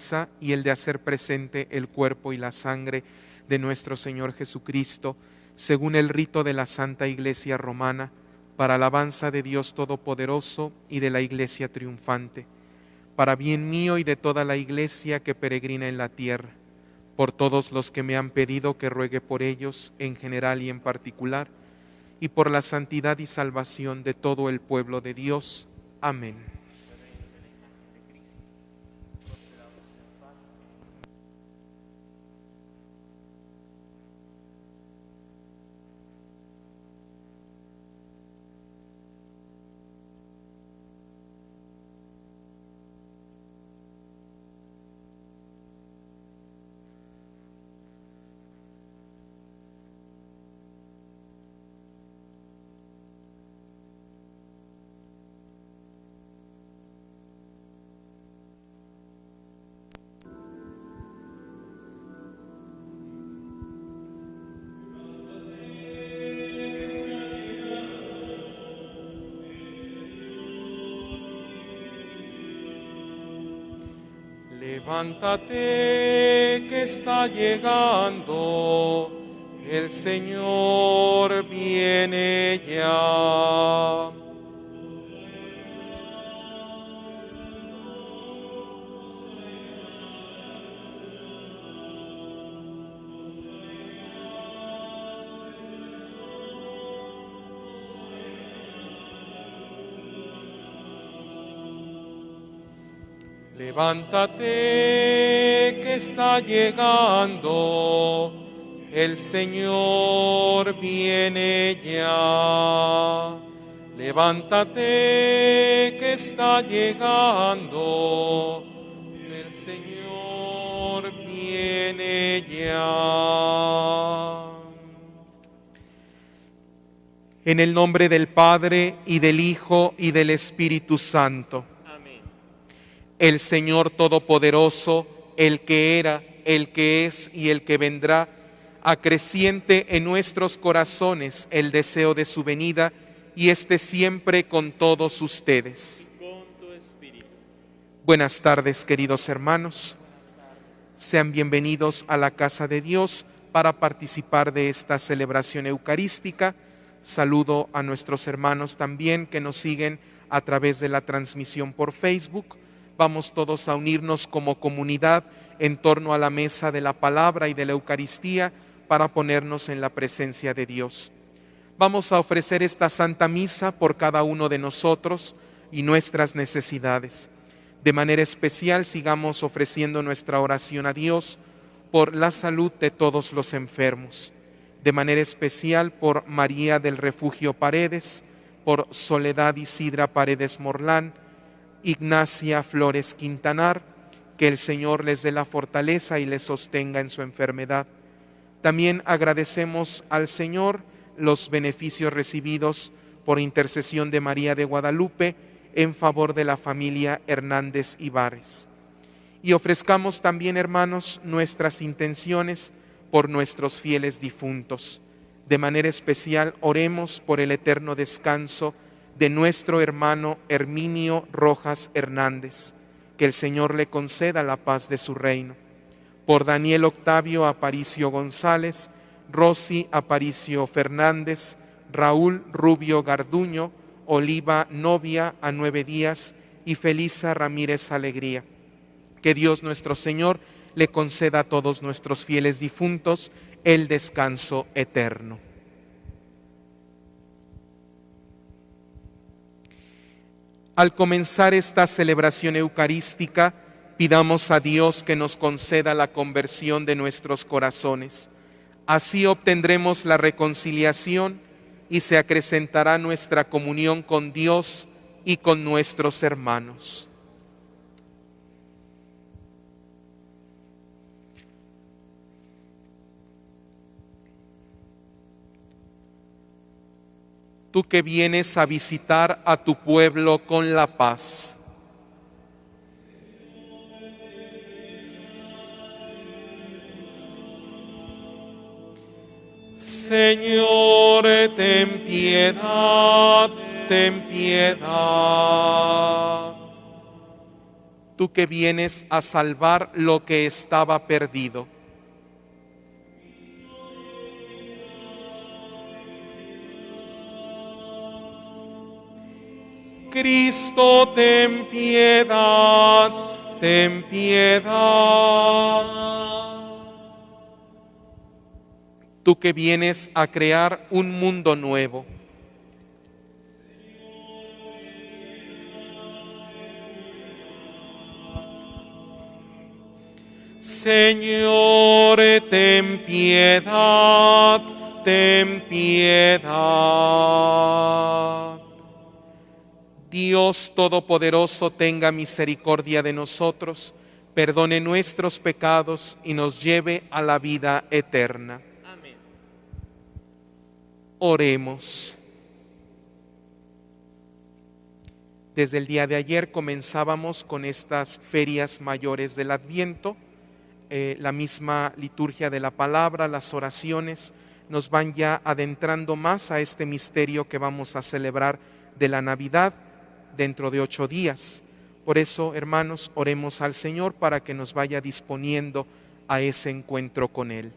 misa y el de hacer presente el cuerpo y la sangre de nuestro Señor Jesucristo, según el rito de la Santa Iglesia Romana, para alabanza de Dios Todopoderoso y de la Iglesia triunfante, para bien mío y de toda la Iglesia que peregrina en la tierra, por todos los que me han pedido que ruegue por ellos en general y en particular, y por la santidad y salvación de todo el pueblo de Dios. Amén. Levántate, que está llegando, el Señor viene ya. Levántate, que está llegando, el Señor viene ya. Levántate, que está llegando, el Señor viene ya. En el nombre del Padre, y del Hijo, y del Espíritu Santo. El Señor Todopoderoso, el que era, el que es y el que vendrá, acreciente en nuestros corazones el deseo de su venida y esté siempre con todos ustedes. Buenas tardes, queridos hermanos. Sean bienvenidos a la casa de Dios para participar de esta celebración eucarística. Saludo a nuestros hermanos también que nos siguen a través de la transmisión por Facebook. Vamos todos a unirnos como comunidad en torno a la mesa de la palabra y de la Eucaristía para ponernos en la presencia de Dios. Vamos a ofrecer esta Santa Misa por cada uno de nosotros y nuestras necesidades. De manera especial sigamos ofreciendo nuestra oración a Dios por la salud de todos los enfermos. De manera especial por María del Refugio Paredes, por Soledad Isidra Paredes Morlán, Ignacia Flores Quintanar, que el Señor les dé la fortaleza y les sostenga en su enfermedad. También agradecemos al Señor los beneficios recibidos por intercesión de María de Guadalupe en favor de la familia Hernández Ibarres. Y ofrezcamos también, hermanos, nuestras intenciones por nuestros fieles difuntos. De manera especial, oremos por el eterno descanso de nuestro hermano Herminio Rojas Hernández, que el Señor le conceda la paz de su reino. Por Daniel Octavio Aparicio González, Rosy Aparicio Fernández, Raúl Rubio Garduño, Oliva Novia a 9 días y Felisa Ramírez Alegría. Que Dios nuestro Señor le conceda a todos nuestros fieles difuntos el descanso eterno. Al comenzar esta celebración eucarística, pidamos a Dios que nos conceda la conversión de nuestros corazones. Así obtendremos la reconciliación y se acrecentará nuestra comunión con Dios y con nuestros hermanos. Tú que vienes a visitar a tu pueblo con la paz. Señor, ten piedad, ten piedad. tú que vienes a salvar lo que estaba perdido. Cristo, ten piedad, ten piedad. Tú que vienes a crear un mundo nuevo. Señor, ten piedad, ten piedad. Dios Todopoderoso, tenga misericordia de nosotros, perdone nuestros pecados y nos lleve a la vida eterna. Amén. Oremos. Desde el día de ayer comenzábamos con estas ferias mayores del Adviento. La misma liturgia de la palabra, las oraciones, nos van ya adentrando más a este misterio que vamos a celebrar de la Navidad dentro de 8 días. Por eso, hermanos, oremos al Señor para que nos vaya disponiendo a ese encuentro con Él.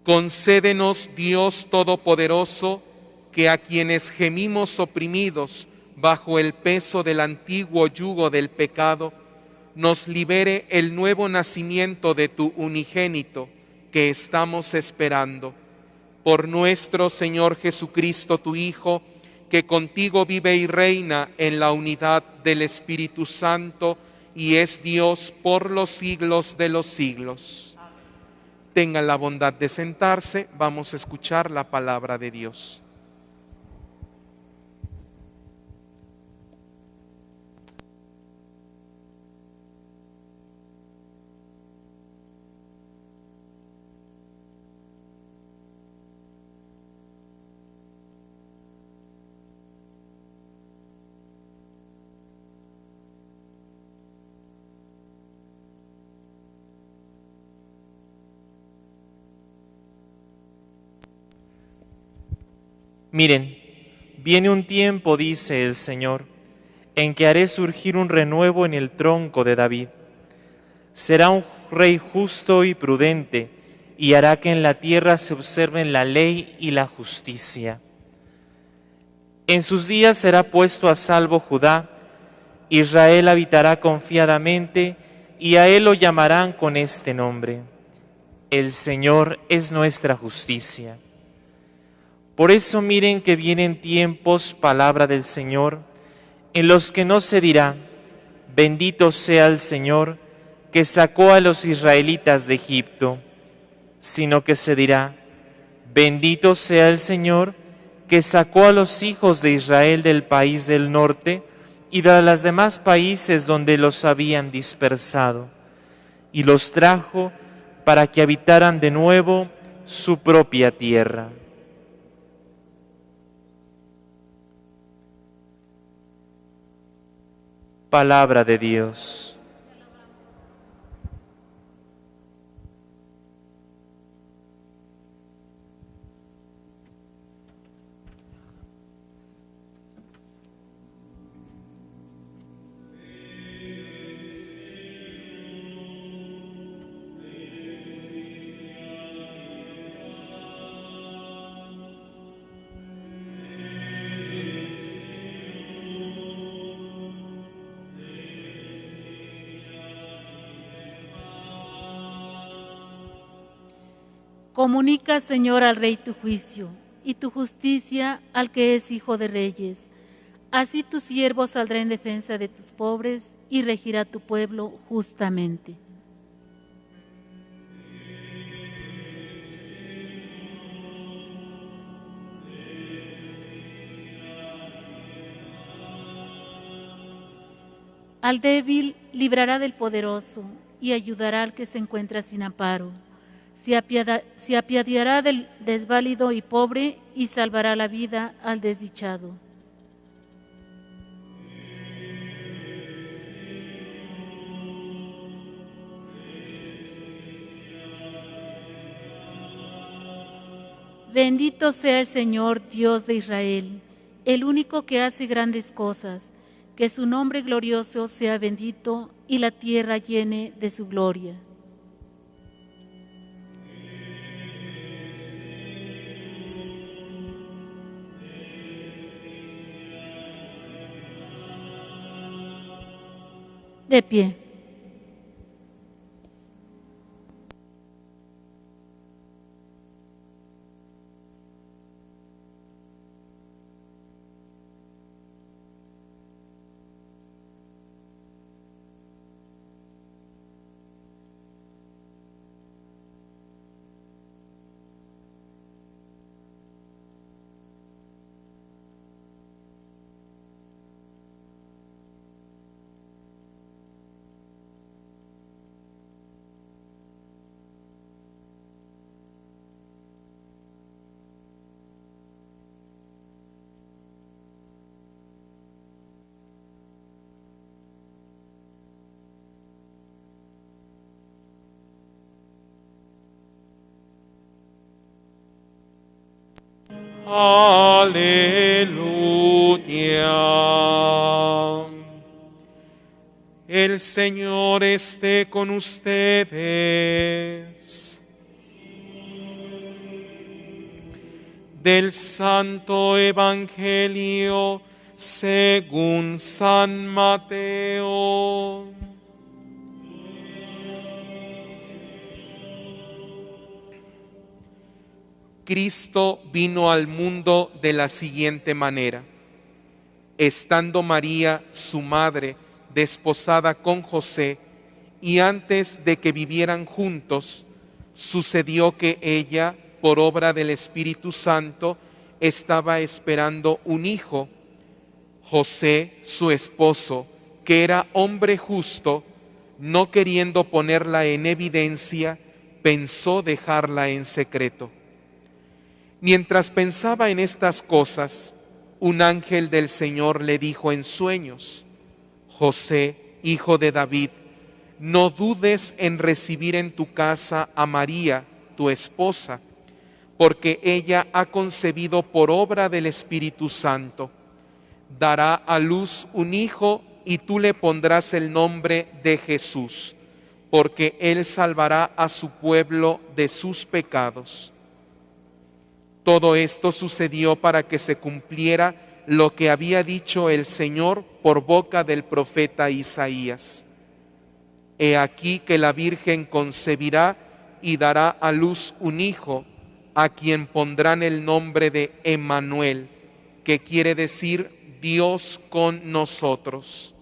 Concédenos, Dios Todopoderoso, que a quienes gemimos oprimidos bajo el peso del antiguo yugo del pecado, nos libere el nuevo nacimiento de tu unigénito que estamos esperando. Por nuestro Señor Jesucristo, tu Hijo, que contigo vive y reina en la unidad del Espíritu Santo y es Dios por los siglos de los siglos. Tengan la bondad de sentarse, vamos a escuchar la palabra de Dios. Miren, viene un tiempo, dice el Señor, en que haré surgir un renuevo en el tronco de David. Será un rey justo y prudente, y hará que en la tierra se observen la ley y la justicia. En sus días será puesto a salvo Judá, Israel habitará confiadamente, y a él lo llamarán con este nombre: El Señor es nuestra justicia. Por eso miren que vienen tiempos, palabra del Señor, en los que no se dirá: bendito sea el Señor que sacó a los israelitas de Egipto, sino que se dirá: bendito sea el Señor que sacó a los hijos de Israel del país del norte y de los demás países donde los habían dispersado, y los trajo para que habitaran de nuevo su propia tierra. Palabra de Dios. Comunica, Señor, al Rey tu juicio y tu justicia al que es Hijo de Reyes. Así tu siervo saldrá en defensa de tus pobres y regirá tu pueblo justamente. Al débil librará del poderoso y ayudará al que se encuentra sin amparo. Se apiadará del desválido y pobre y salvará la vida al desdichado. Bendito sea el Señor, Dios de Israel, el único que hace grandes cosas, que su nombre glorioso sea bendito y la tierra llene de su gloria. De pie. Aleluya. El Señor esté con ustedes. Del Santo Evangelio según San Mateo. Cristo vino al mundo de la siguiente manera. Estando María, su madre, desposada con José, y antes de que vivieran juntos, sucedió que ella, por obra del Espíritu Santo, estaba esperando un hijo. José, su esposo, que era hombre justo, no queriendo ponerla en evidencia, pensó dejarla en secreto. Mientras pensaba en estas cosas, un ángel del Señor le dijo en sueños: José, hijo de David, no dudes en recibir en tu casa a María, tu esposa, porque ella ha concebido por obra del Espíritu Santo. Dará a luz un hijo y tú le pondrás el nombre de Jesús, porque él salvará a su pueblo de sus pecados. Todo esto sucedió para que se cumpliera lo que había dicho el Señor por boca del profeta Isaías. He aquí que la Virgen concebirá y dará a luz un hijo, a quien pondrán el nombre de Emmanuel, que quiere decir Dios con nosotros.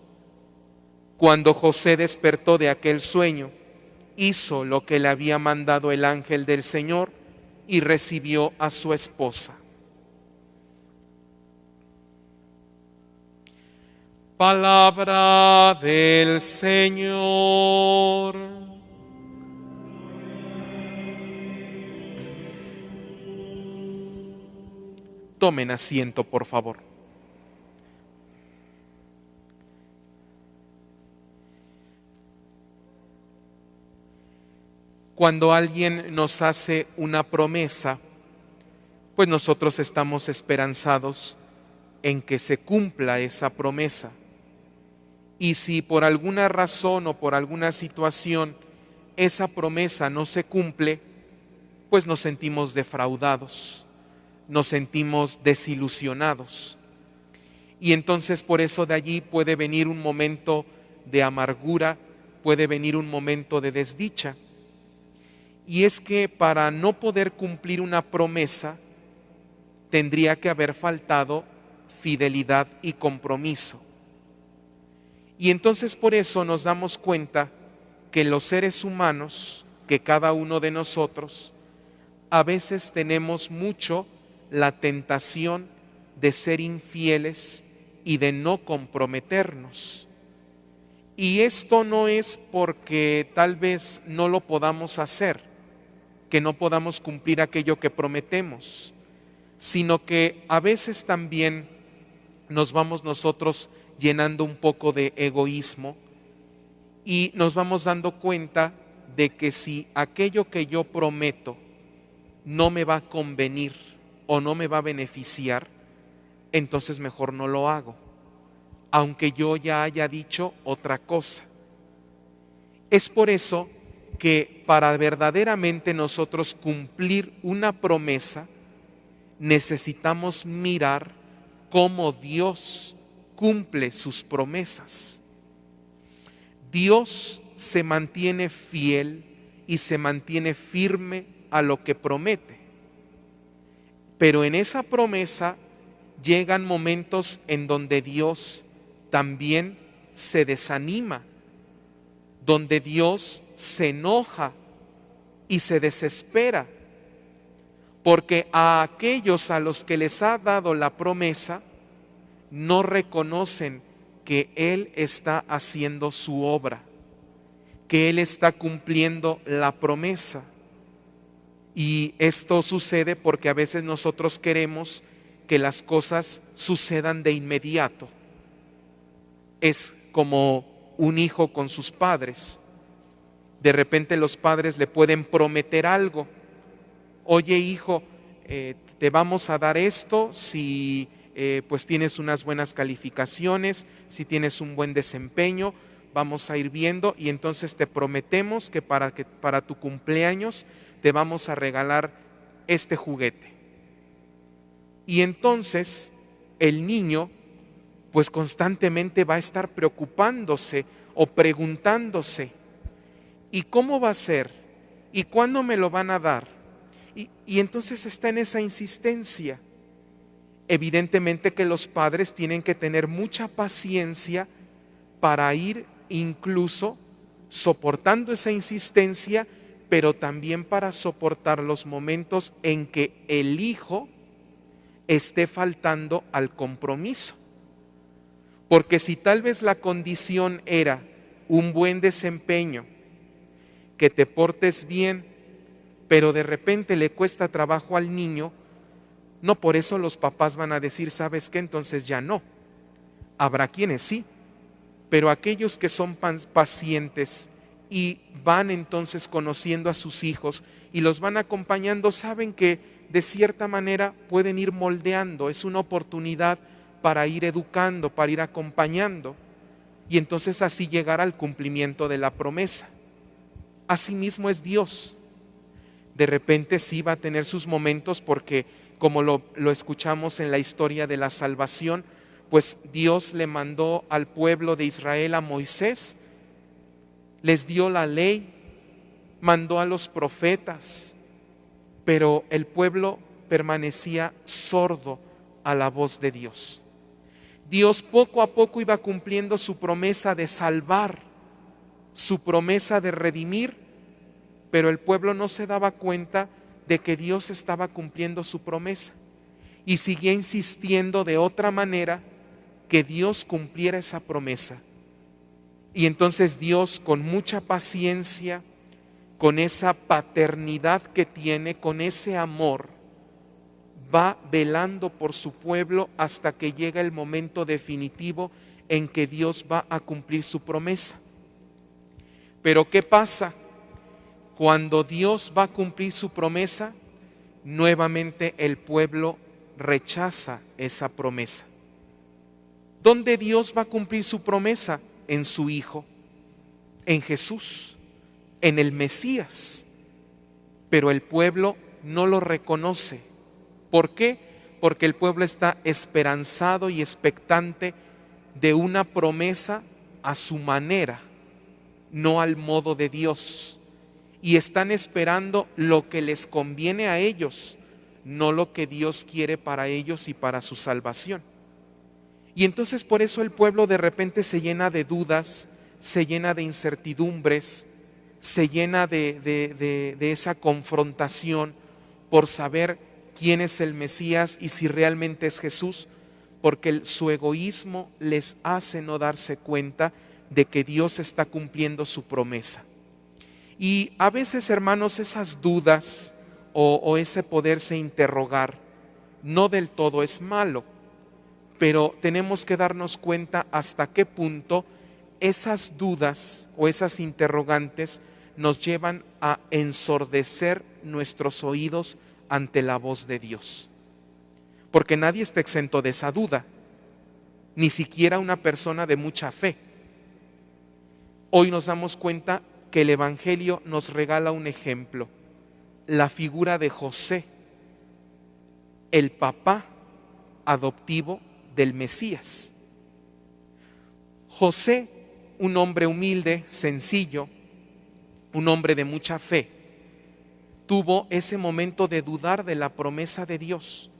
Cuando José despertó de aquel sueño, hizo lo que le había mandado el ángel del Señor y recibió a su esposa. Palabra del Señor. Tomen asiento, por favor. Cuando alguien nos hace una promesa, pues nosotros estamos esperanzados en que se cumpla esa promesa. Y si por alguna razón o por alguna situación esa promesa no se cumple, pues nos sentimos defraudados, nos sentimos desilusionados. Y entonces por eso de allí puede venir un momento de amargura, puede venir un momento de desdicha. Y es que para no poder cumplir una promesa, tendría que haber faltado fidelidad y compromiso. Y entonces por eso nos damos cuenta que los seres humanos, que cada uno de nosotros, a veces tenemos mucho la tentación de ser infieles y de no comprometernos. Y esto no es porque tal vez no lo podamos hacer, que no podamos cumplir aquello que prometemos, sino que a veces también nos vamos nosotros llenando un poco de egoísmo y nos vamos dando cuenta de que si aquello que yo prometo no me va a convenir o no me va a beneficiar, entonces mejor no lo hago. aunque yo ya haya dicho otra cosa. Es por eso que para verdaderamente nosotros cumplir una promesa, necesitamos mirar cómo Dios cumple sus promesas. Dios se mantiene fiel y se mantiene firme a lo que promete. Pero en esa promesa llegan momentos en donde Dios también se desanima, donde Dios se enoja y se desespera, porque a aquellos a los que les ha dado la promesa no reconocen que Él está haciendo su obra, que Él está cumpliendo la promesa. Y esto sucede porque a veces nosotros queremos que las cosas sucedan de inmediato. Es como un hijo con sus padres. De repente los padres le pueden prometer algo. Oye, hijo, te vamos a dar esto si pues tienes unas buenas calificaciones, si tienes un buen desempeño, vamos a ir viendo y entonces te prometemos que para tu cumpleaños te vamos a regalar este juguete. Y entonces el niño pues constantemente va a estar preocupándose o preguntándose, ¿y cómo va a ser? ¿Y cuándo me lo van a dar? Y entonces está en esa insistencia. Evidentemente que los padres tienen que tener mucha paciencia para ir incluso soportando esa insistencia, pero también para soportar los momentos en que el hijo esté faltando al compromiso. Porque si tal vez la condición era un buen desempeño, que te portes bien, pero de repente le cuesta trabajo al niño, no por eso los papás van a decir, ¿sabes qué? Entonces ya no. Habrá quienes sí, pero aquellos que son pacientes y van entonces conociendo a sus hijos y los van acompañando, saben que de cierta manera pueden ir moldeando, es una oportunidad para ir educando, para ir acompañando y entonces así llegar al cumplimiento de la promesa. Asimismo es Dios. De repente sí va a tener sus momentos porque como lo escuchamos en la historia de la salvación, pues Dios le mandó al pueblo de Israel a Moisés, les dio la ley, mandó a los profetas, pero el pueblo permanecía sordo a la voz de Dios. Dios poco a poco iba cumpliendo su promesa de salvar, su promesa de redimir, pero el pueblo no se daba cuenta de que Dios estaba cumpliendo su promesa y seguía insistiendo de otra manera que Dios cumpliera esa promesa. Y entonces Dios, con mucha paciencia, con esa paternidad que tiene, con ese amor, va velando por su pueblo hasta que llega el momento definitivo en que Dios va a cumplir su promesa. Pero ¿qué pasa? Cuando Dios va a cumplir su promesa, nuevamente el pueblo rechaza esa promesa. ¿Dónde Dios va a cumplir su promesa? En su Hijo, en Jesús, en el Mesías. Pero el pueblo no lo reconoce. ¿Por qué? Porque el pueblo está esperanzado y expectante de una promesa a su manera, no al modo de Dios. Y están esperando lo que les conviene a ellos, no lo que Dios quiere para ellos y para su salvación. Y entonces por eso el pueblo de repente se llena de dudas, se llena de incertidumbres, se llena de esa confrontación por saber quién es el Mesías y si realmente es Jesús, porque su egoísmo les hace no darse cuenta de que Dios está cumpliendo su promesa. Y a veces, hermanos, esas dudas o ese poderse interrogar no del todo es malo, pero tenemos que darnos cuenta hasta qué punto esas dudas o esas interrogantes nos llevan a ensordecer nuestros oídos ante la voz de Dios. Porque nadie está exento de esa duda. ni siquiera una persona de mucha fe. Hoy nos damos cuenta que el Evangelio nos regala un ejemplo, la figura de José, el papá adoptivo del Mesías. José, un hombre humilde, sencillo, un hombre de mucha fe, tuvo ese momento de dudar de la promesa de Dios,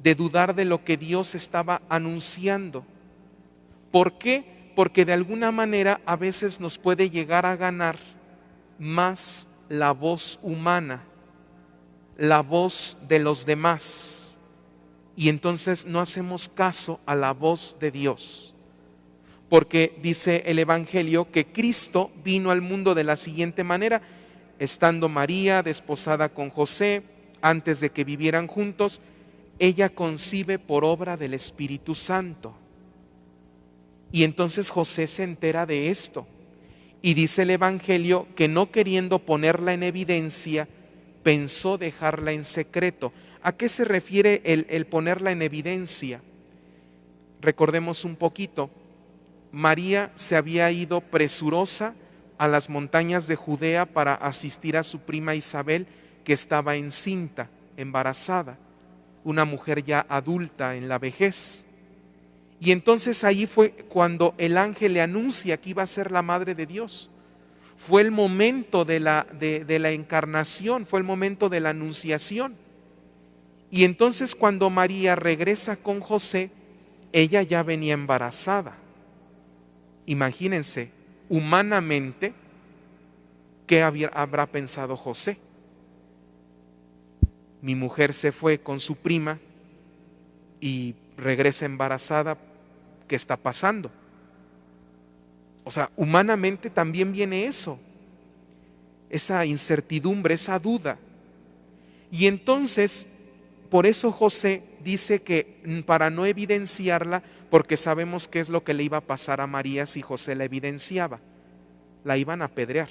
de dudar de lo que Dios estaba anunciando. ¿Por qué? Porque de alguna manera a veces nos puede llegar a ganar más la voz humana, la voz de los demás, y entonces no hacemos caso a la voz de Dios. Porque dice el Evangelio que Cristo vino al mundo de la siguiente manera: estando María desposada con José, antes de que vivieran juntos, ella concibe por obra del Espíritu Santo. Y entonces José se entera de esto, y dice el Evangelio que, no queriendo ponerla en evidencia, pensó dejarla en secreto. ¿A qué se refiere el ponerla en evidencia? Recordemos un poquito. María se había ido presurosa a las montañas de Judea para asistir a su prima Isabel, que estaba encinta, embarazada, una mujer ya adulta en la vejez. Y entonces ahí fue cuando el ángel le anuncia que iba a ser la madre de Dios. Fue el momento de la encarnación, fue el momento de la anunciación. Y entonces cuando María regresa con José, ella ya venía embarazada. Imagínense, humanamente, ¿qué habrá pensado José? Mi mujer se fue con su prima y regresa embarazada, ¿qué está pasando? O sea, humanamente también viene eso, esa incertidumbre, esa duda. Y entonces, por eso José dice que para no evidenciarla, porque sabemos qué es lo que le iba a pasar a María si José la evidenciaba, la iban a apedrear.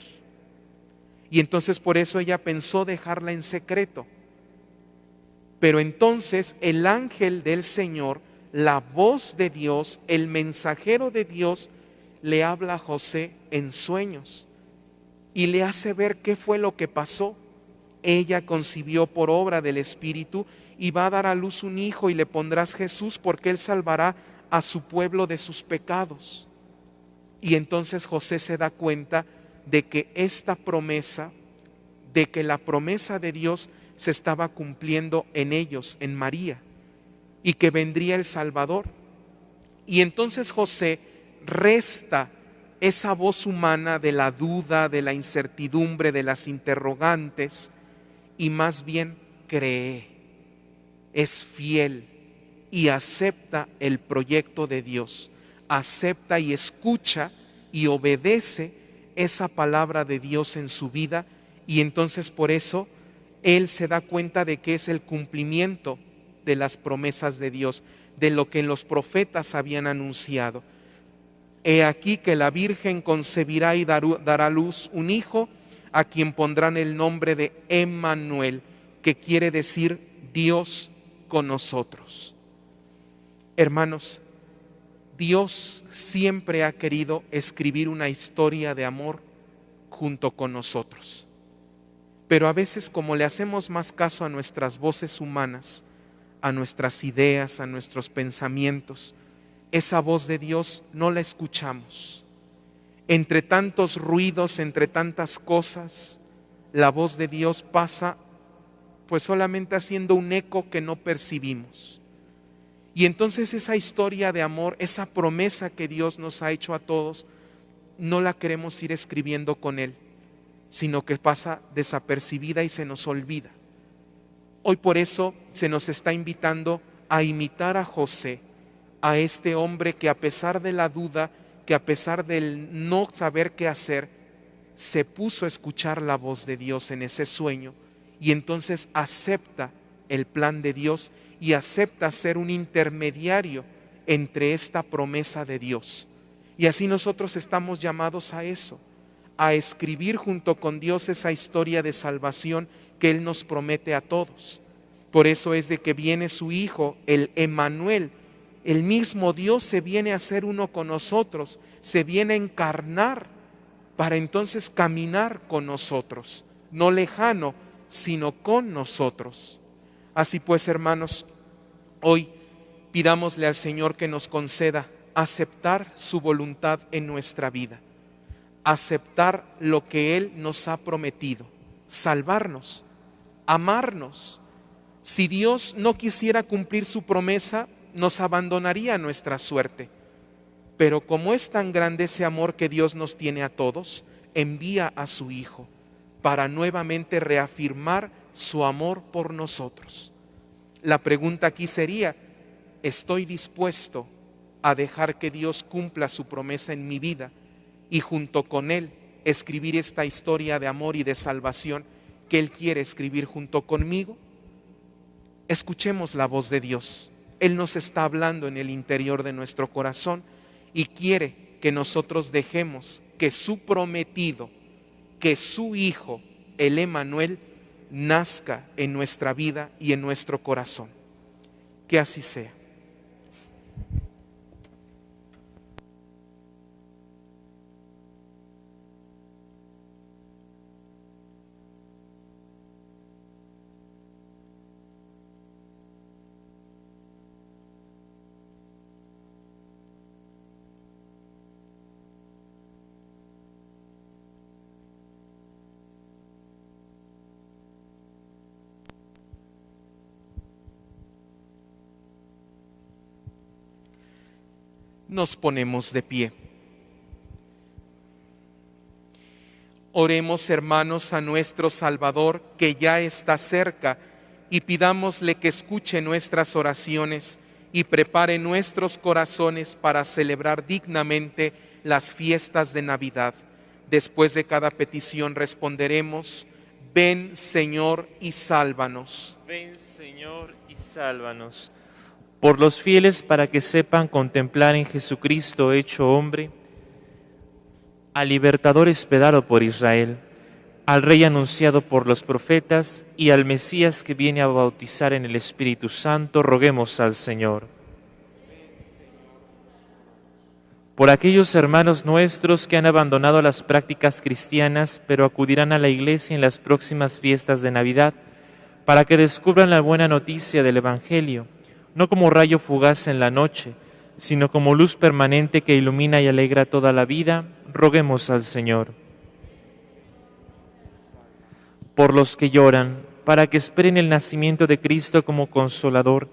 Y entonces por eso ella pensó dejarla en secreto. Pero entonces el ángel del Señor, la voz de Dios, el mensajero de Dios, le habla a José en sueños y le hace ver qué fue lo que pasó. Ella concibió por obra del Espíritu y va a dar a luz un hijo, y le pondrás Jesús, porque él salvará a su pueblo de sus pecados. Y entonces José se da cuenta de que esta promesa, de que la promesa de Dios se estaba cumpliendo en ellos, en María, y que vendría el Salvador. Y entonces José resta esa voz humana de la duda, de la incertidumbre, de las interrogantes, y más bien cree, es fiel y acepta el proyecto de Dios, acepta y escucha y obedece esa palabra de Dios en su vida. Y entonces por eso él se da cuenta de que es el cumplimiento de las promesas de Dios, de lo que los profetas habían anunciado. He aquí que la Virgen concebirá y dará a luz un hijo, a quien pondrán el nombre de Emmanuel, que quiere decir Dios con nosotros. Hermanos, Dios siempre ha querido escribir una historia de amor junto con nosotros. Pero a veces, como le hacemos más caso a nuestras voces humanas, a nuestras ideas, a nuestros pensamientos, esa voz de Dios no la escuchamos. Entre tantos ruidos, entre tantas cosas, la voz de Dios pasa pues solamente haciendo un eco que no percibimos. Y entonces esa historia de amor, esa promesa que Dios nos ha hecho a todos, no la queremos ir escribiendo con Él, sino que pasa desapercibida y se nos olvida. Hoy por eso se nos está invitando a imitar a José, a este hombre que, a pesar de la duda, que a pesar del no saber qué hacer, se puso a escuchar la voz de Dios en ese sueño, y entonces acepta el plan de Dios y acepta ser un intermediario entre esta promesa de Dios. Y así nosotros estamos llamados a eso, a escribir junto con Dios esa historia de salvación que Él nos promete a todos. Por eso es de que viene su Hijo, el Emmanuel, El mismo Dios se viene a ser uno con nosotros, se viene a encarnar para entonces caminar con nosotros, no lejano, sino con nosotros. Así pues, hermanos, hoy pidámosle al Señor que nos conceda aceptar su voluntad en nuestra vida, aceptar lo que Él nos ha prometido, salvarnos, amarnos. Si Dios no quisiera cumplir su promesa, nos abandonaría a nuestra suerte. Pero como es tan grande ese amor que Dios nos tiene a todos, envía a su Hijo para nuevamente reafirmar su amor por nosotros. La pregunta aquí sería, ¿estoy dispuesto a dejar que Dios cumpla su promesa en mi vida y junto con Él escribir esta historia de amor y de salvación que Él quiere escribir junto conmigo? Escuchemos la voz de Dios. Él nos está hablando en el interior de nuestro corazón y quiere que nosotros dejemos que su prometido, que su Hijo, el Emmanuel, nazca en nuestra vida y en nuestro corazón. Que así sea. Nos ponemos de pie. Oremos, hermanos, a nuestro Salvador que ya está cerca y pidámosle que escuche nuestras oraciones y prepare nuestros corazones para celebrar dignamente las fiestas de Navidad. Después de cada petición responderemos: ven, Señor, y sálvanos. Ven, Señor, y sálvanos. Por los fieles, para que sepan contemplar en Jesucristo hecho hombre, al libertador esperado por Israel, al Rey anunciado por los profetas y al Mesías que viene a bautizar en el Espíritu Santo, roguemos al Señor. Por aquellos hermanos nuestros que han abandonado las prácticas cristianas, pero acudirán a la iglesia en las próximas fiestas de Navidad, para que descubran la buena noticia del Evangelio, no como rayo fugaz en la noche, sino como luz permanente que ilumina y alegra toda la vida, roguemos al Señor. Por los que lloran, para que esperen el nacimiento de Cristo como Consolador,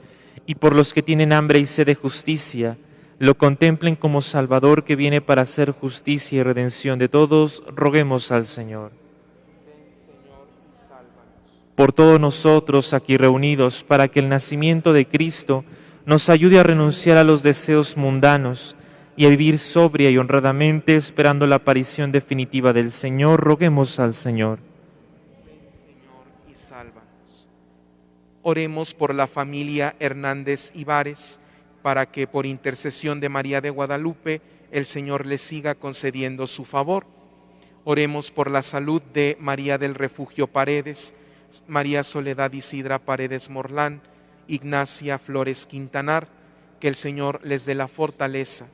y por los que tienen hambre y sed de justicia, lo contemplen como Salvador que viene para hacer justicia y redención de todos, roguemos al Señor. Por todos nosotros aquí reunidos, para que el nacimiento de Cristo nos ayude a renunciar a los deseos mundanos y a vivir sobria y honradamente esperando la aparición definitiva del Señor, roguemos al Señor. Señor, y sálvanos. Oremos por la familia Hernández Ibares, para que por intercesión de María de Guadalupe el Señor les siga concediendo su favor. Oremos por la salud de María del Refugio Paredes, María Soledad Isidra Paredes Morlán, Ignacia Flores Quintanar, que el Señor les dé la fortaleza.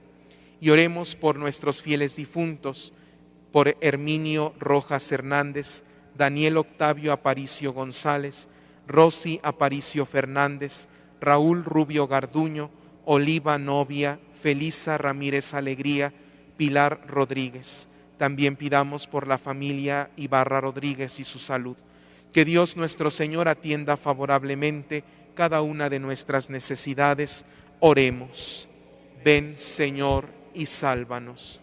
Y oremos por nuestros fieles difuntos, por Herminio Rojas Hernández, Daniel Octavio Aparicio González, Rosy Aparicio Fernández, Raúl Rubio Garduño, Oliva Novia, Felisa Ramírez Alegría, Pilar Rodríguez. También pidamos por la familia Ibarra Rodríguez y su salud. Que Dios nuestro Señor atienda favorablemente cada una de nuestras necesidades. Oremos. Ven, Señor, y sálvanos.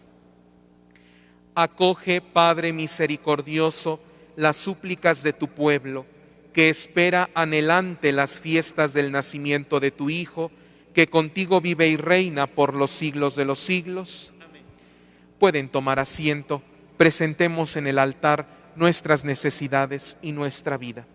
Acoge, Padre misericordioso, las súplicas de tu pueblo, que espera anhelante las fiestas del nacimiento de tu Hijo, que contigo vive y reina por los siglos de los siglos. Amén. Pueden tomar asiento. Presentemos en el altar nuestras necesidades y nuestra vida.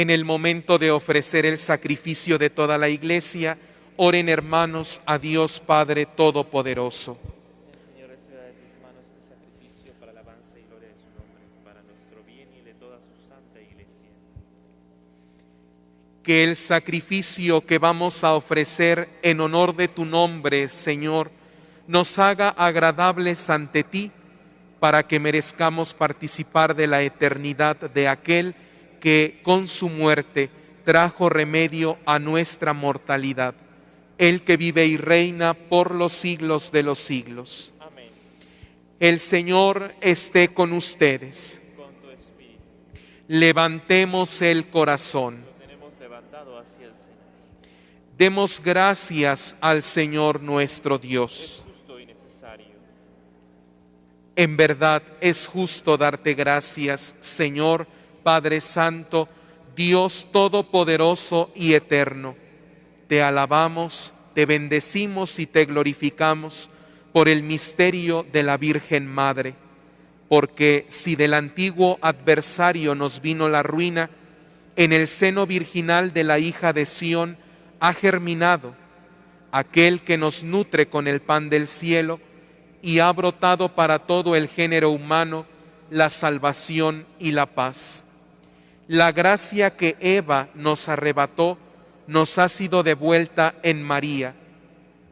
En el momento de ofrecer el sacrificio de toda la Iglesia, oren hermanos a Dios Padre Todopoderoso. El Señor reciba de tus manos este sacrificio para alabanza y gloria de su nombre, para nuestro bien y de toda su santa Iglesia. Que el sacrificio que vamos a ofrecer en honor de tu nombre, Señor, nos haga agradables ante ti, para que merezcamos participar de la eternidad de aquel que con su muerte trajo remedio a nuestra mortalidad, el que vive y reina por los siglos de los siglos. Amén. El Señor esté con ustedes. Con tu espíritu. Levantemos el corazón. Lo tenemos levantado hacia el Señor. Demos gracias al Señor nuestro Dios. Es justo y necesario. En verdad es justo darte gracias, Señor, Padre Santo, Dios Todopoderoso y Eterno. Te alabamos, te bendecimos y te glorificamos por el misterio de la Virgen Madre, porque si del antiguo adversario nos vino la ruina, en el seno virginal de la hija de Sión ha germinado aquel que nos nutre con el pan del cielo y ha brotado para todo el género humano la salvación y la paz. La gracia que Eva nos arrebató nos ha sido devuelta en María.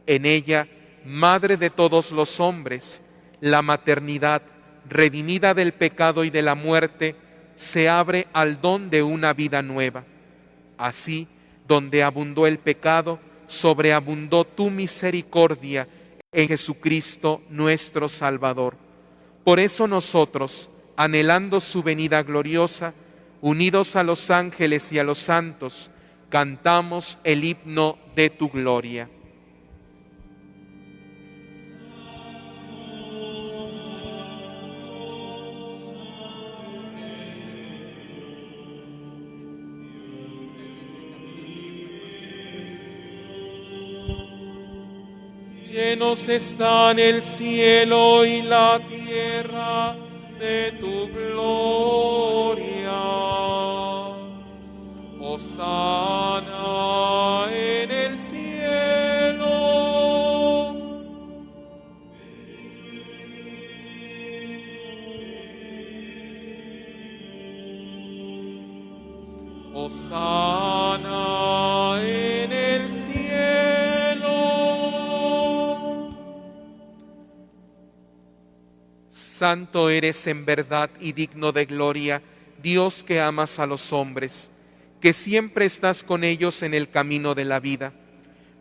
En ella, Madre de todos los hombres, la maternidad, redimida del pecado y de la muerte, se abre al don de una vida nueva. Así, donde abundó el pecado, sobreabundó tu misericordia en Jesucristo nuestro Salvador. Por eso nosotros, anhelando su venida gloriosa, unidos a los ángeles y a los santos, cantamos el himno de tu gloria. Llenos están el cielo y la tierra de tu gloria. Hosana en el cielo. Hosana en el cielo. Santo eres en verdad y digno de gloria, Dios que amas a los hombres, que siempre estás con ellos en el camino de la vida.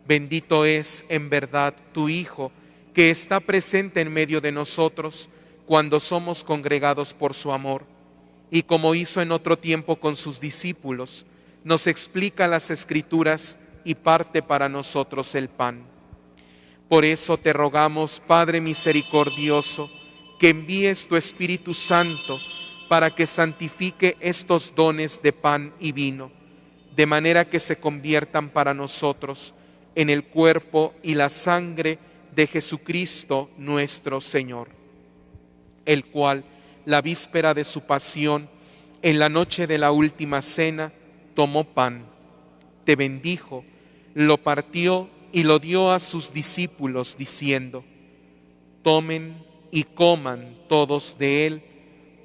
Bendito es en verdad tu Hijo, que está presente en medio de nosotros cuando somos congregados por su amor, y como hizo en otro tiempo con sus discípulos, nos explica las Escrituras y parte para nosotros el pan. Por eso te rogamos, Padre misericordioso, que envíes tu Espíritu Santo para que santifique estos dones de pan y vino, de manera que se conviertan para nosotros en el cuerpo y la sangre de Jesucristo nuestro Señor, el cual, la víspera de su pasión, en la noche de la última cena, tomó pan, te bendijo, lo partió y lo dio a sus discípulos, diciendo: tomen y coman todos de él,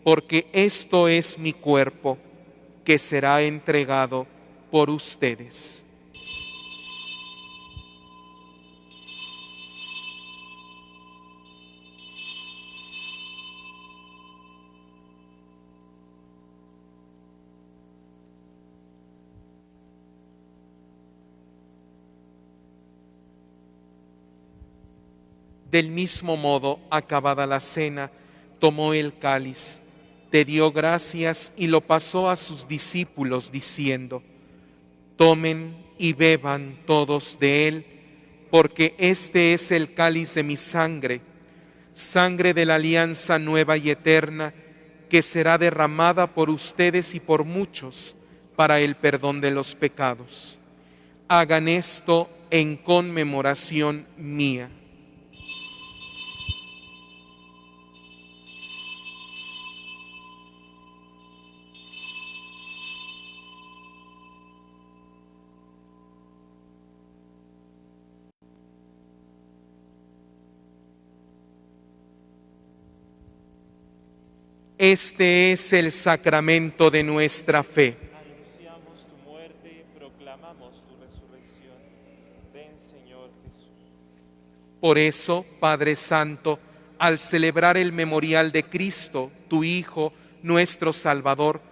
porque esto es mi cuerpo, que será entregado por ustedes. Del mismo modo, acabada la cena, tomó el cáliz, te dio gracias y lo pasó a sus discípulos, diciendo: tomen y beban todos de él, porque este es el cáliz de mi sangre, sangre de la alianza nueva y eterna, que será derramada por ustedes y por muchos para el perdón de los pecados. Hagan esto en conmemoración mía. Este es el sacramento de nuestra fe. Anunciamos tu muerte, proclamamos tu resurrección. Ven, Señor Jesús. Por eso, Padre Santo, al celebrar el memorial de Cristo, tu Hijo, nuestro Salvador,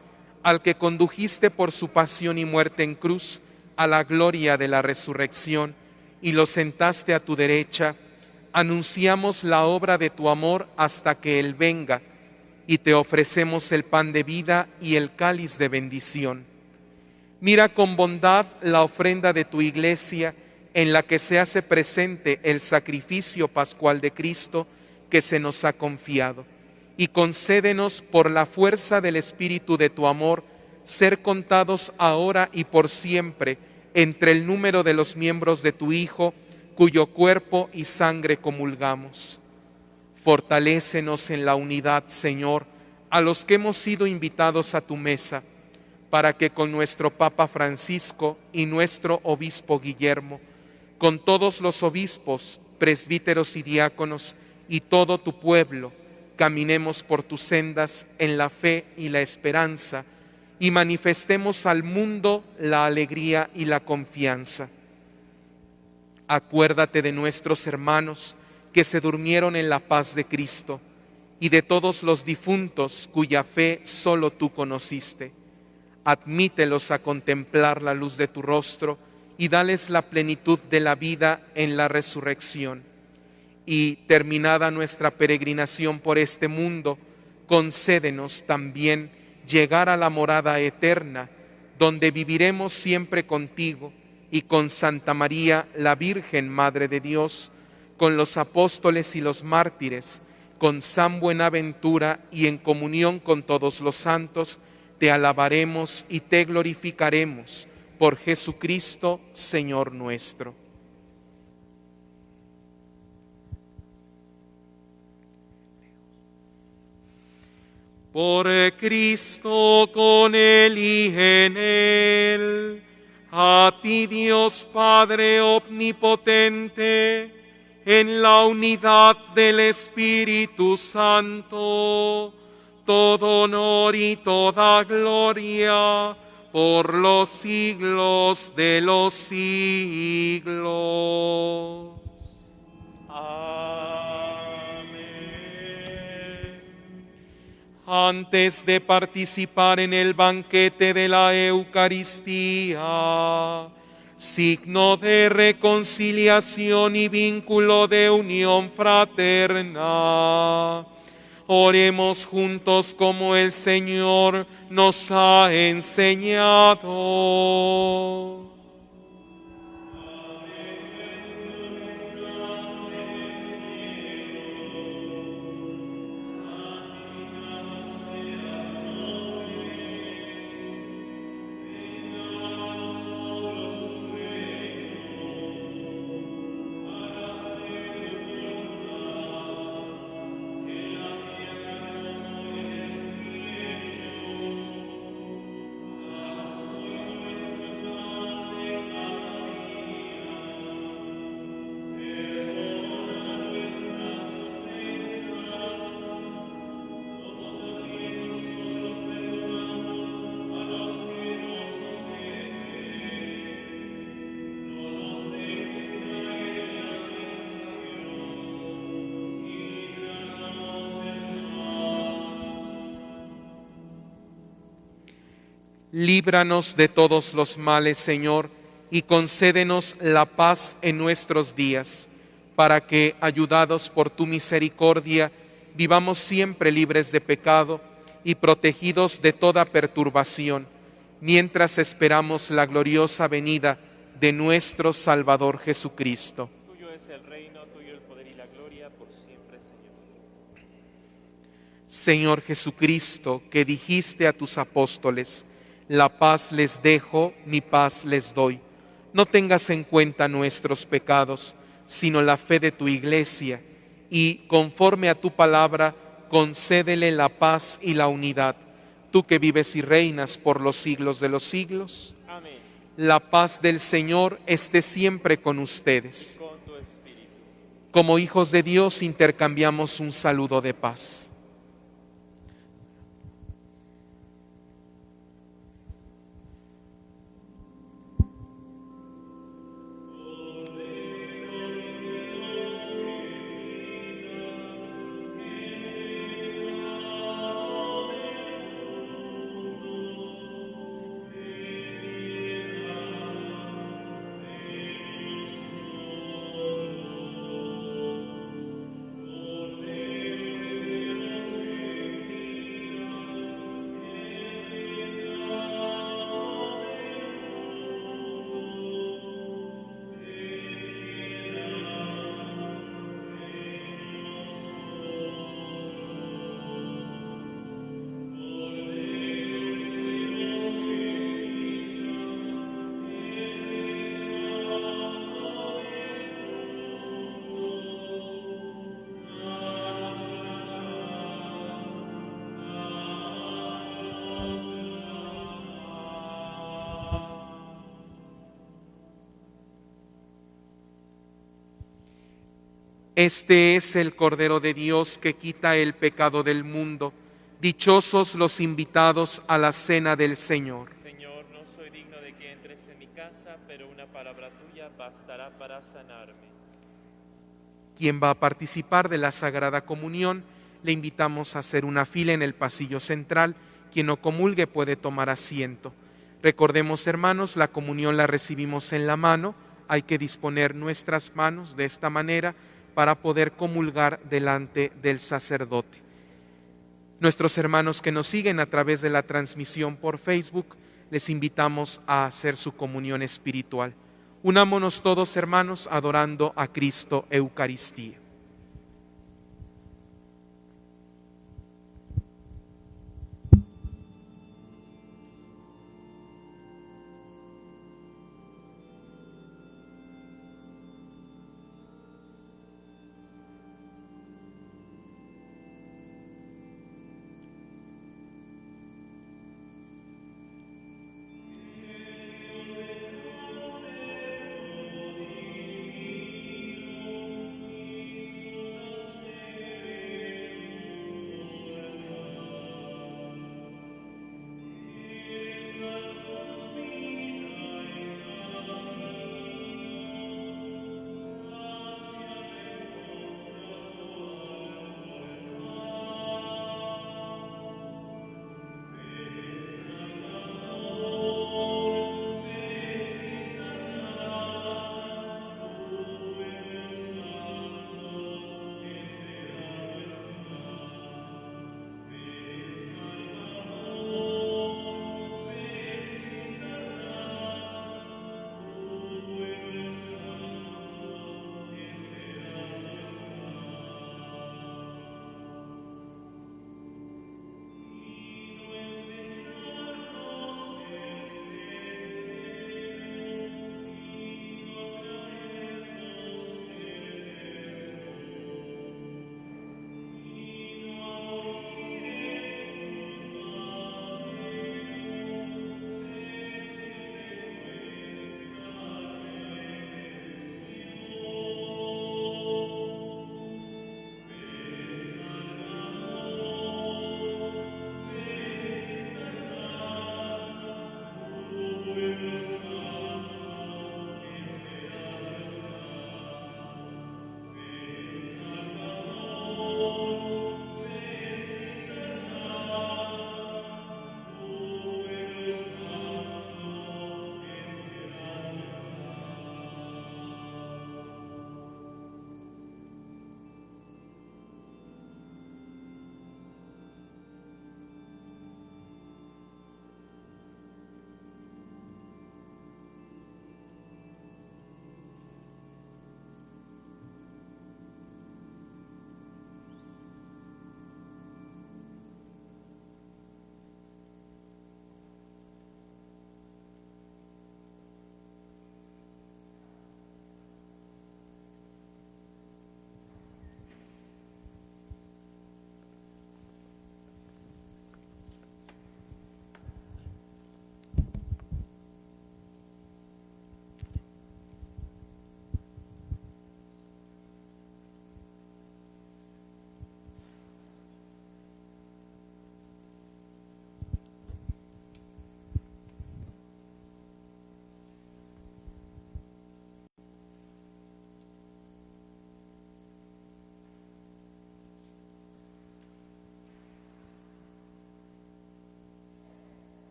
al que condujiste por su pasión y muerte en cruz a la gloria de la resurrección y lo sentaste a tu derecha, anunciamos la obra de tu amor hasta que Él venga, y te ofrecemos el pan de vida y el cáliz de bendición. Mira con bondad la ofrenda de tu Iglesia, en la que se hace presente el sacrificio pascual de Cristo que se nos ha confiado, y concédenos por la fuerza del Espíritu de tu amor, ser contados ahora y por siempre entre el número de los miembros de tu Hijo, cuyo cuerpo y sangre comulgamos. Fortalécenos en la unidad, Señor, a los que hemos sido invitados a tu mesa, para que con nuestro Papa Francisco y nuestro Obispo Guillermo, con todos los obispos, presbíteros y diáconos y todo tu pueblo, caminemos por tus sendas en la fe y la esperanza, y manifestemos al mundo la alegría y la confianza. Acuérdate de nuestros hermanos que se durmieron en la paz de Cristo, y de todos los difuntos cuya fe solo tú conociste. Admítelos a contemplar la luz de tu rostro, y dales la plenitud de la vida en la resurrección. Y, terminada nuestra peregrinación por este mundo, concédenos también llegar a la morada eterna, donde viviremos siempre contigo y con Santa María, la Virgen Madre de Dios, con los apóstoles y los mártires, con San Buenaventura y en comunión con todos los santos, te alabaremos y te glorificaremos por Jesucristo, Señor nuestro. Por Cristo, con Él y en Él, a ti Dios Padre omnipotente, en la unidad del Espíritu Santo, todo honor y toda gloria por los siglos de los siglos. Antes de participar en el banquete de la Eucaristía, signo de reconciliación y vínculo de unión fraterna, oremos juntos como el Señor nos ha enseñado. Líbranos de todos los males, Señor, y concédenos la paz en nuestros días, para que, ayudados por tu misericordia, vivamos siempre libres de pecado y protegidos de toda perturbación, mientras esperamos la gloriosa venida de nuestro Salvador Jesucristo. Tuyo es el reino, tuyo el poder y la gloria por siempre, Señor. Señor Jesucristo, que dijiste a tus apóstoles: la paz les dejo, mi paz les doy. No tengas en cuenta nuestros pecados, sino la fe de tu Iglesia, y, conforme a tu palabra, concédele la paz y la unidad, tú que vives y reinas por los siglos de los siglos. Amén. La paz del Señor esté siempre con ustedes. Con tu espíritu. Como hijos de Dios intercambiamos un saludo de paz. Este es el Cordero de Dios que quita el pecado del mundo. Dichosos los invitados a la cena del Señor. Señor, no soy digno de que entres en mi casa, pero una palabra tuya bastará para sanarme. Quien va a participar de la Sagrada Comunión, le invitamos a hacer una fila en el pasillo central. Quien no comulgue puede tomar asiento. Recordemos, hermanos, la comunión la recibimos en la mano. Hay que disponer nuestras manos de esta manera para poder comulgar delante del sacerdote. Nuestros hermanos que nos siguen a través de la transmisión por Facebook, les invitamos a hacer su comunión espiritual. Unámonos todos, hermanos, adorando a Cristo Eucaristía.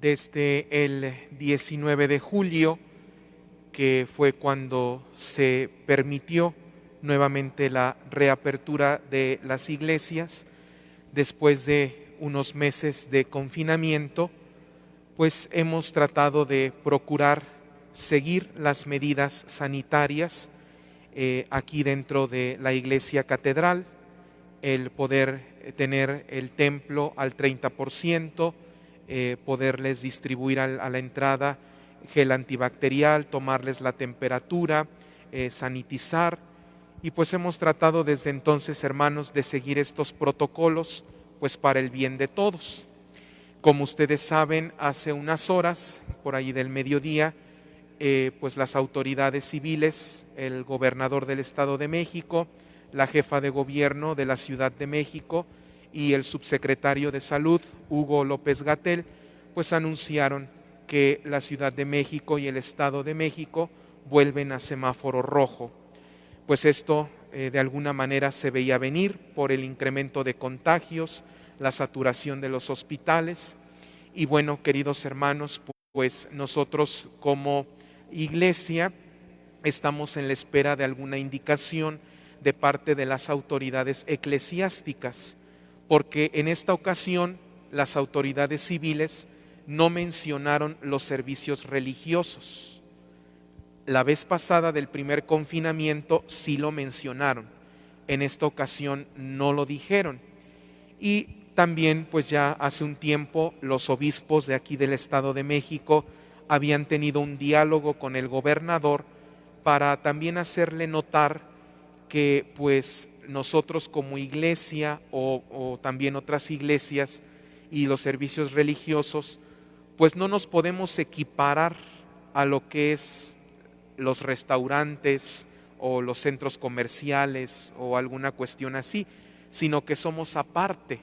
Desde el 19 de julio, que fue cuando se permitió nuevamente la reapertura de las iglesias, después de unos meses de confinamiento, pues hemos tratado de procurar seguir las medidas sanitarias aquí dentro de la iglesia catedral, el poder tener el templo al 30%, poderles distribuir a la entrada gel antibacterial, tomarles la temperatura, sanitizar. Y pues hemos tratado desde entonces, hermanos, de seguir estos protocolos pues para el bien de todos. Como ustedes saben, hace unas horas, por ahí del mediodía, pues las autoridades civiles, el gobernador del Estado de México, la jefa de gobierno de la Ciudad de México y el subsecretario de Salud, Hugo López-Gatell, pues anunciaron que la Ciudad de México y el Estado de México vuelven a semáforo rojo. Pues esto de alguna manera se veía venir por el incremento de contagios, la saturación de los hospitales. Y bueno, queridos hermanos, pues nosotros como Iglesia estamos en la espera de alguna indicación de parte de las autoridades eclesiásticas, porque en esta ocasión las autoridades civiles no mencionaron los servicios religiosos. La vez pasada del primer confinamiento sí lo mencionaron, en esta ocasión no lo dijeron. Y también pues ya hace un tiempo los obispos de aquí del Estado de México habían tenido un diálogo con el gobernador para también hacerle notar que pues nosotros como iglesia o también otras iglesias y los servicios religiosos pues no nos podemos equiparar a lo que es los restaurantes o los centros comerciales o alguna cuestión así, sino que somos aparte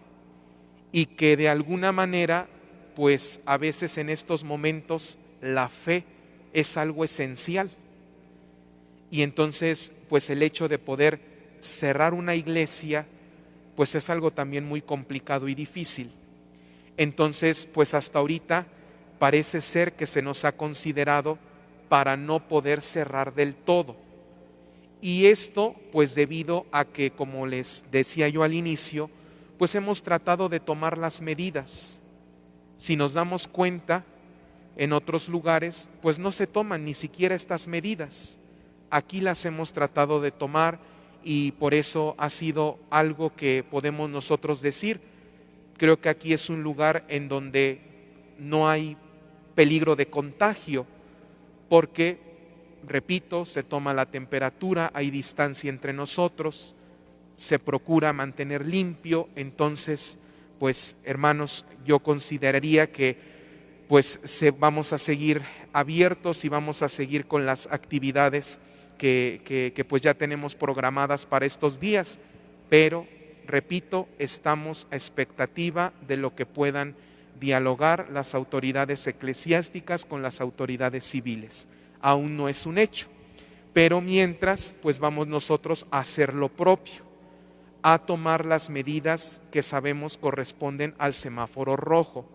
y que de alguna manera pues a veces en estos momentos la fe es algo esencial. Y entonces, pues el hecho de poder cerrar una iglesia, pues es algo también muy complicado y difícil. Entonces, pues hasta ahorita parece ser que se nos ha considerado para no poder cerrar del todo. Y esto, pues debido a que, como les decía yo al inicio, pues hemos tratado de tomar las medidas. Si nos damos cuenta, en otros lugares, pues no se toman ni siquiera estas medidas. Aquí las hemos tratado de tomar y por eso ha sido algo que podemos nosotros decir. Creo que aquí es un lugar en donde no hay peligro de contagio, porque, repito, se toma la temperatura, hay distancia entre nosotros, se procura mantener limpio. Entonces, pues hermanos, yo consideraría que pues vamos a seguir abiertos y vamos a seguir con las actividades que pues ya tenemos programadas para estos días, pero repito, estamos a expectativa de lo que puedan dialogar las autoridades eclesiásticas con las autoridades civiles. Aún no es un hecho, pero mientras pues vamos nosotros a hacer lo propio, a tomar las medidas que sabemos corresponden al semáforo rojo,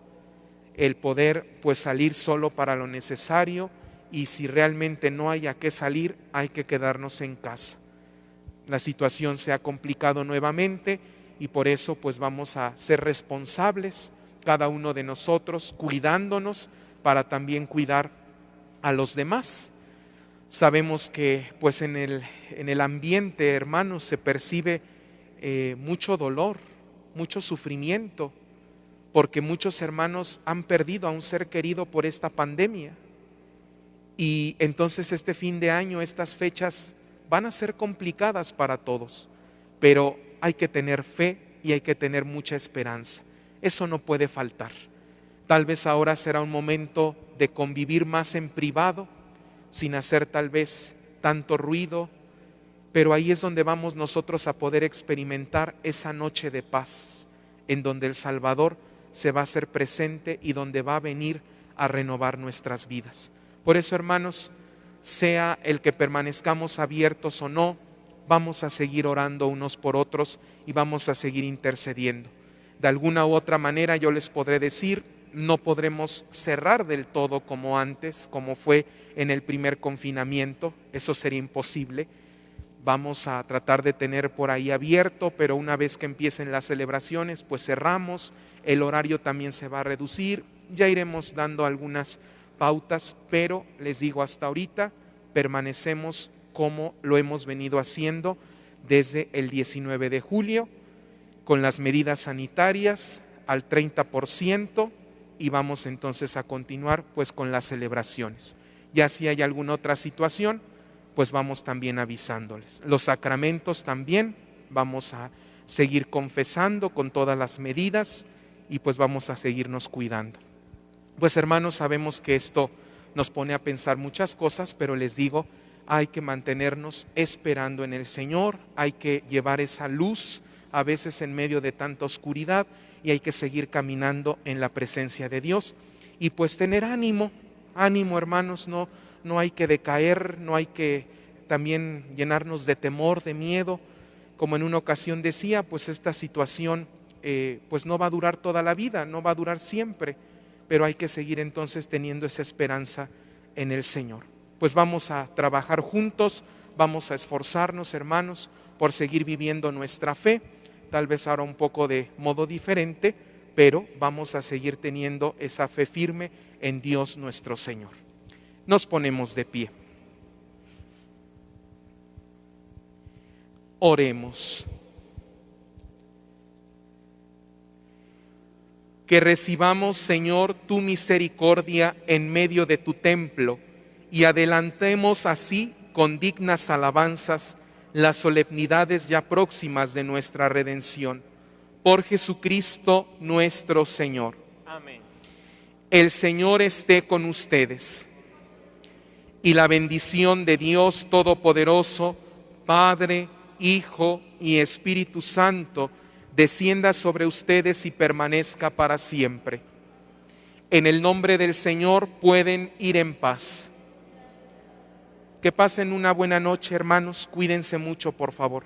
el poder pues salir solo para lo necesario, y si realmente no hay a qué salir, hay que quedarnos en casa. La situación se ha complicado nuevamente y por eso pues vamos a ser responsables, cada uno de nosotros, cuidándonos para también cuidar a los demás. Sabemos que pues en el ambiente, hermanos, se percibe mucho dolor, mucho sufrimiento, porque muchos hermanos han perdido a un ser querido por esta pandemia. Y entonces este fin de año, estas fechas van a ser complicadas para todos, pero hay que tener fe y hay que tener mucha esperanza. Eso no puede faltar. Tal vez ahora será un momento de convivir más en privado, sin hacer tal vez tanto ruido, pero ahí es donde vamos nosotros a poder experimentar esa noche de paz, en donde el Salvador se va a hacer presente y donde va a venir a renovar nuestras vidas. Por eso, hermanos, sea el que permanezcamos abiertos o no, vamos a seguir orando unos por otros y vamos a seguir intercediendo. De alguna u otra manera yo les podré decir, no podremos cerrar del todo como antes, como fue en el primer confinamiento, eso sería imposible. Vamos a tratar de tener por ahí abierto, pero una vez que empiecen las celebraciones, pues cerramos, el horario también se va a reducir, ya iremos dando algunas pautas, pero les digo, hasta ahorita permanecemos como lo hemos venido haciendo desde el 19 de julio, con las medidas sanitarias al 30%, y vamos entonces a continuar pues con las celebraciones. Ya si hay alguna otra situación, pues vamos también avisándoles. Los sacramentos también vamos a seguir confesando con todas las medidas y pues vamos a seguirnos cuidando. Pues hermanos, sabemos que esto nos pone a pensar muchas cosas, pero les digo, hay que mantenernos esperando en el Señor, hay que llevar esa luz a veces en medio de tanta oscuridad y hay que seguir caminando en la presencia de Dios y pues tener ánimo hermanos, no hay que decaer, no hay que también llenarnos de temor, de miedo. Como en una ocasión decía, pues esta situación pues no va a durar toda la vida, no va a durar siempre, pero hay que seguir entonces teniendo esa esperanza en el Señor. Pues vamos a trabajar juntos, vamos a esforzarnos, hermanos, por seguir viviendo nuestra fe, tal vez ahora un poco de modo diferente, pero vamos a seguir teniendo esa fe firme en Dios nuestro Señor. Nos ponemos de pie. Oremos. Que recibamos, Señor, tu misericordia en medio de tu templo y adelantemos así con dignas alabanzas las solemnidades ya próximas de nuestra redención. Por Jesucristo nuestro Señor. Amén. El Señor esté con ustedes. Y la bendición de Dios Todopoderoso, Padre, Hijo y Espíritu Santo, descienda sobre ustedes y permanezca para siempre. En el nombre del Señor pueden ir en paz. Que pasen una buena noche, hermanos. Cuídense mucho, por favor.